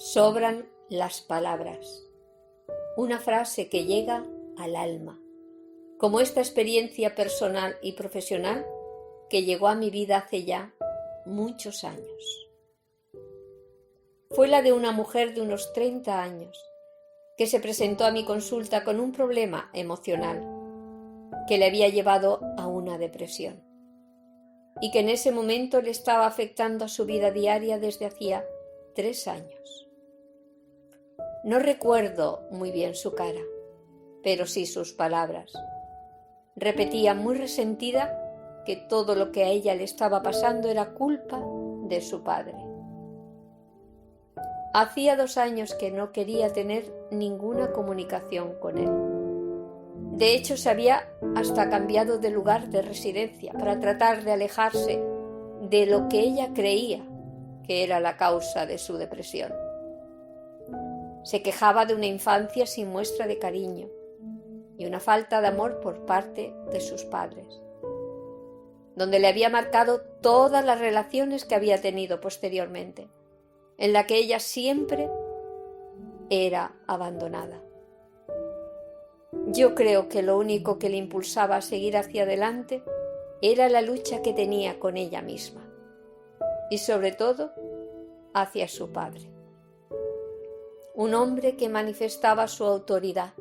Sobran las palabras. Una frase que llega al alma, como esta experiencia personal y profesional que llegó a mi vida hace ya muchos años. Fue la de una mujer de unos 30 años que se presentó a mi consulta con un problema emocional que le había llevado a una depresión y que en ese momento le estaba afectando a su vida diaria desde hacía 3 años. No recuerdo muy bien su cara, pero sí sus palabras. Repetía muy resentida que todo lo que a ella le estaba pasando era culpa de su padre. Hacía 2 años que no quería tener ninguna comunicación con él. De hecho, se había hasta cambiado de lugar de residencia para tratar de alejarse de lo que ella creía que era la causa de su depresión. Se quejaba de una infancia sin muestra de cariño y una falta de amor por parte de sus padres, donde le había marcado todas las relaciones que había tenido posteriormente, en la que ella siempre era abandonada. Yo creo que lo único que le impulsaba a seguir hacia adelante era la lucha que tenía con ella misma y sobre todo hacia su padre. Un hombre que manifestaba su autoridad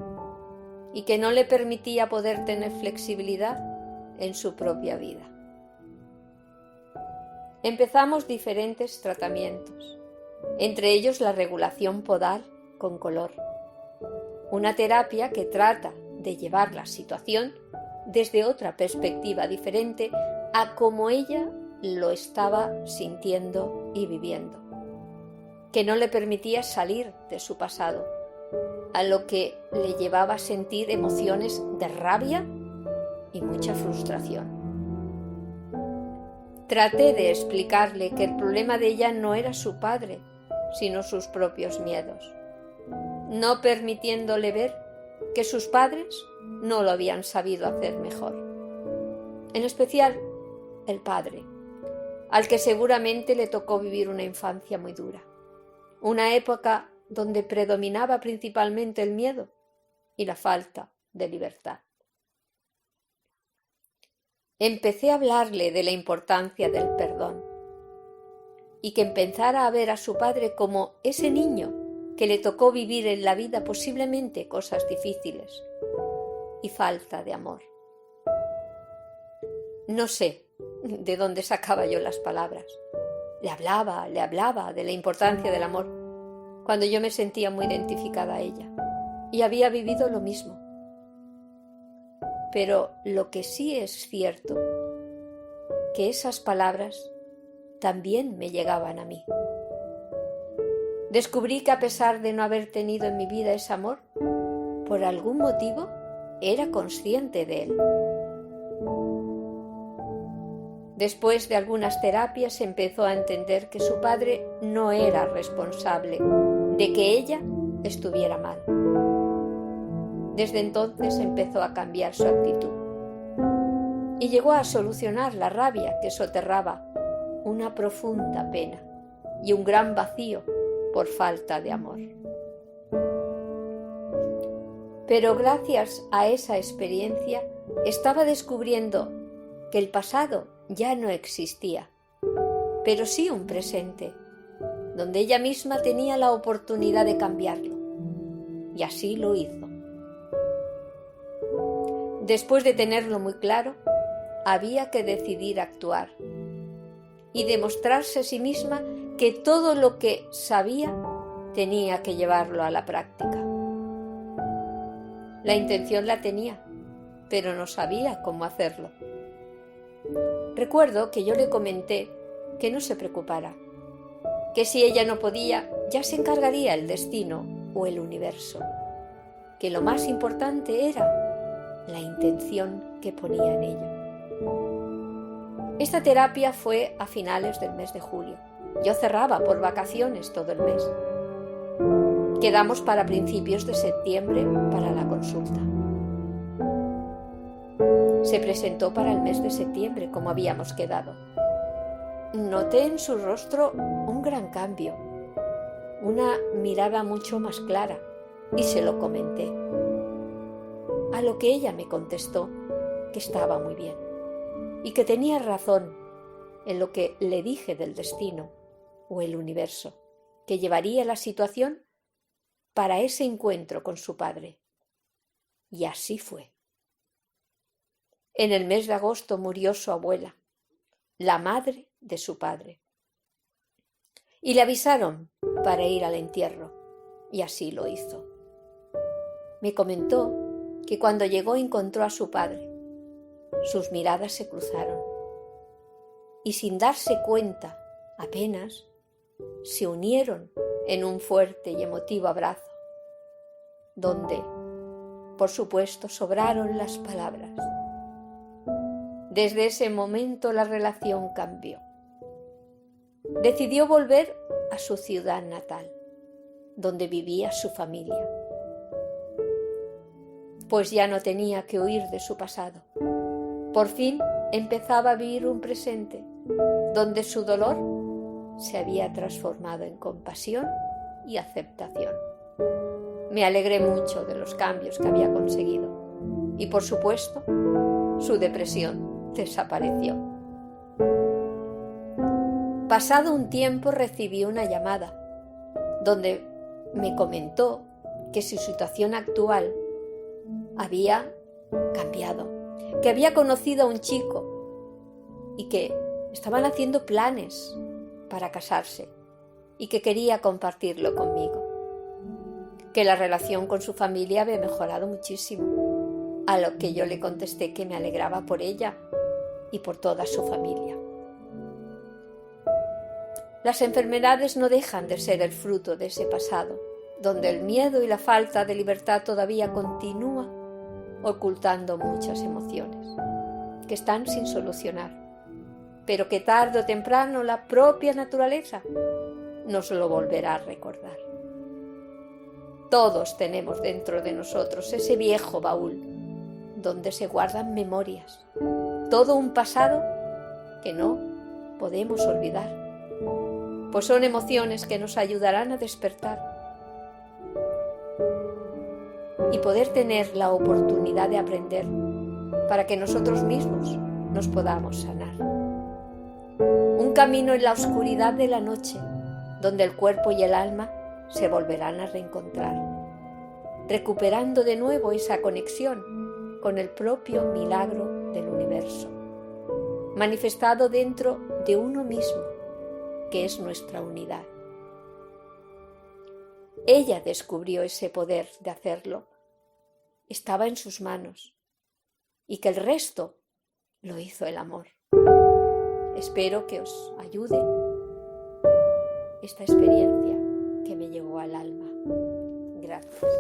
y que no le permitía poder tener flexibilidad en su propia vida. Empezamos diferentes tratamientos, entre ellos la regulación podal con color, una terapia que trata de llevar la situación desde otra perspectiva diferente a como ella lo estaba sintiendo y viviendo, que no le permitía salir de su pasado, a lo que le llevaba a sentir emociones de rabia y mucha frustración. Traté de explicarle que el problema de ella no era su padre, sino sus propios miedos, no permitiéndole ver que sus padres no lo habían sabido hacer mejor. En especial, el padre, al que seguramente le tocó vivir una infancia muy dura, una época donde predominaba principalmente el miedo y la falta de libertad. Empecé a hablarle de la importancia del perdón y que empezara a ver a su padre como ese niño que le tocó vivir en la vida posiblemente cosas difíciles y falta de amor. No sé de dónde sacaba yo las palabras. Le hablaba de la importancia del amor, cuando yo me sentía muy identificada a ella y había vivido lo mismo. Pero lo que sí es cierto, que esas palabras también me llegaban a mí. Descubrí que a pesar de no haber tenido en mi vida ese amor, por algún motivo era consciente de él. Después de algunas terapias empezó a entender que su padre no era responsable de que ella estuviera mal. Desde entonces empezó a cambiar su actitud y llegó a solucionar la rabia que soterraba una profunda pena y un gran vacío por falta de amor. Pero gracias a esa experiencia estaba descubriendo que el pasado ya no existía, pero sí un presente, donde ella misma tenía la oportunidad de cambiarlo, y así lo hizo. Después de tenerlo muy claro, había que decidir actuar y demostrarse a sí misma que todo lo que sabía tenía que llevarlo a la práctica. La intención la tenía, pero no sabía cómo hacerlo. Recuerdo que yo le comenté que no se preocupara, que si ella no podía, ya se encargaría el destino o el universo, que lo más importante era la intención que ponía en ello. Esta terapia fue a finales del mes de julio. Yo cerraba por vacaciones todo el mes. Quedamos para principios de septiembre para la consulta. Se presentó para el mes de septiembre, como habíamos quedado. Noté en su rostro un gran cambio. una mirada mucho más clara y se lo comenté. A lo que ella me contestó que estaba muy bien y que tenía razón en lo que le dije del destino o el universo que llevaría la situación para ese encuentro con su padre. Y así fue. En el mes de agosto murió su abuela, la madre de su padre, y le avisaron para ir al entierro, y así lo hizo. Me comentó que cuando llegó encontró a su padre. Sus miradas se cruzaron y sin darse cuenta apenas se unieron en un fuerte y emotivo abrazo, donde, por supuesto, sobraron las palabras. Desde ese momento la relación cambió. Decidió volver a su ciudad natal, donde vivía su familia, pues ya no tenía que huir de su pasado. Por fin empezaba a vivir un presente, donde su dolor se había transformado en compasión y aceptación. Me alegré mucho de los cambios que había conseguido y, por supuesto, su depresión desapareció. Pasado un tiempo recibí una llamada donde me comentó que su situación actual había cambiado, que había conocido a un chico y que estaban haciendo planes para casarse y que quería compartirlo conmigo, que la relación con su familia había mejorado muchísimo, a lo que yo le contesté que me alegraba por ella y por toda su familia. Las enfermedades no dejan de ser el fruto de ese pasado, donde el miedo y la falta de libertad todavía continúa ocultando muchas emociones que están sin solucionar, pero que tarde o temprano la propia naturaleza nos lo volverá a recordar. Todos tenemos dentro de nosotros ese viejo baúl donde se guardan memorias, todo un pasado que no podemos olvidar, pues son emociones que nos ayudarán a despertar y poder tener la oportunidad de aprender para que nosotros mismos nos podamos sanar. Un camino en la oscuridad de la noche, donde el cuerpo y el alma se volverán a reencontrar, recuperando de nuevo esa conexión con el propio milagro del universo, manifestado dentro de uno mismo, que es nuestra unidad. Ella descubrió ese poder de hacerlo. Estaba en sus manos y que el resto lo hizo el amor. Espero que os ayude esta experiencia que me llegó al alma. Gracias.